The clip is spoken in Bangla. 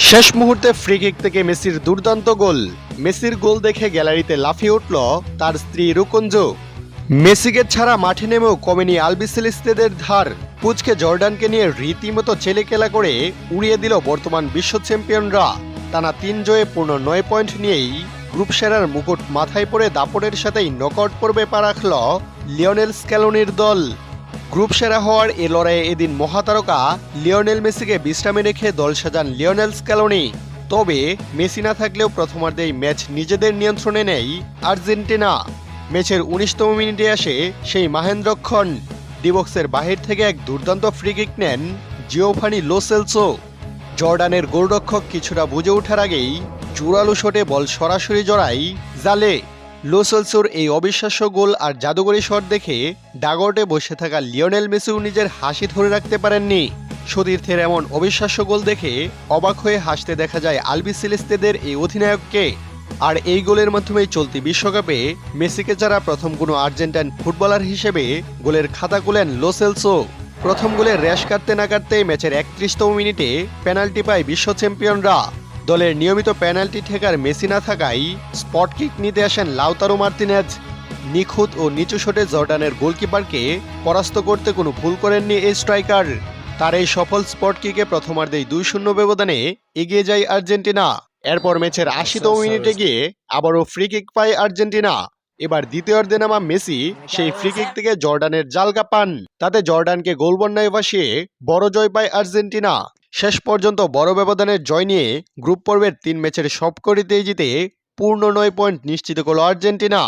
শেষ মুহূর্তে ফ্রি কিক থেকে মেসির দুর্দান্ত গোল। মেসির গোল দেখে গ্যালারিতে লাফিয়ে উঠল তার স্ত্রী রুকঞ্জো। মেসিকে ছাড়া মাঠে নেমেও কমেনি আলবিসেলেস্তেদের ধার। পুচকে জর্ডানকে নিয়ে রীতিমতো ছেলেখেলা করে উড়িয়ে দিল বর্তমান বিশ্ব চ্যাম্পিয়নরা। টানা ৩ জয়ে পূর্ণ ৯ পয়েন্ট নিয়েই গ্রুপ সেরার মুকুট মাথায় পড়ে দাপটের সাথেই নকআউট পর্বে পা রাখল লিওনেল স্ক্যালোনির দল। গ্রুপ সেরা হওয়ার এ লড়াইয়ে এদিন মহাতারকা লিওনেল মেসিকে বিশ্রামে রেখে দল সাজান লিওনেল স্ক্যালোনি। তবে মেসি না থাকলেও প্রথমার্ধেই ম্যাচ নিজেদের নিয়ন্ত্রণে নেয় আর্জেন্টিনা। ম্যাচের ১৯তম মিনিটে আসে সেই মাহেন্দ্রক্ষণ। ডিবক্সের বাহির থেকে এক দুর্দান্ত ফ্রি কিক নেন জিওভানি লো সেলসো। জর্ডানের গোলরক্ষক কিছুটা বুঝে ওঠার আগেই জোরালো শটে বল সরাসরি জড়ায় জালে। লো সেলসোর এই অবিশ্বাস্য গোল আর জাদুকরী শট দেখে ডাগআউটে বসে থাকা লিওনেল মেসিও নিজের হাসি ধরে রাখতে পারেননি। সতীর্থের এমন অবিশ্বাস্য গোল দেখে অবাক হয়ে হাসতে দেখা যায় আলবিসেলেস্তেদের এই অধিনায়ককে। আর এই গোলের মাধ্যমেই চলতি বিশ্বকাপে মেসিকে ছাড়া প্রথম কোনো আর্জেন্টাইন ফুটবলার হিসেবে গোলের খাতা খুলেন লো সেলসো। প্রথম গোলে রেশ কাটতে না কাটতেই ম্যাচের ৩১তম মিনিটে পেনাল্টি পায় বিশ্ব চ্যাম্পিয়নরা। দলের নিয়মিত পেনাল্টি ঠেকার মেসি না থাকায় স্পট কিক নিতে আসেন লাউতারো মার্তিনেজ। নিখুঁত ও নিচু শটে জর্ডানের গোলকিপারকে পরাস্ত করতে কোনো ভুল করেননি এই স্ট্রাইকার। তার এই সফল স্পট কিকে প্রথমার্ধেই ২-০ ব্যবধানে এগিয়ে যায় আর্জেন্টিনা। এরপর ম্যাচের ৮০তম মিনিটে গিয়ে আবারও ফ্রি কিক পায় আর্জেন্টিনা। এবার দ্বিতীয়ার্ধে নামা মেসি সেই ফ্রি কিক থেকে জর্ডানের জালগা পান। তাতে জর্ডানকে গোলবন্যায় ভাসিয়ে বড় জয় পায় আর্জেন্টিনা। শেষ পর্যন্ত বড় ব্যবধানের জয় নিয়ে গ্রুপ পর্বের ৩ ম্যাচের সবকটিতেই জিতে পূর্ণ ৯ পয়েন্ট নিশ্চিত করল আর্জেন্টিনা।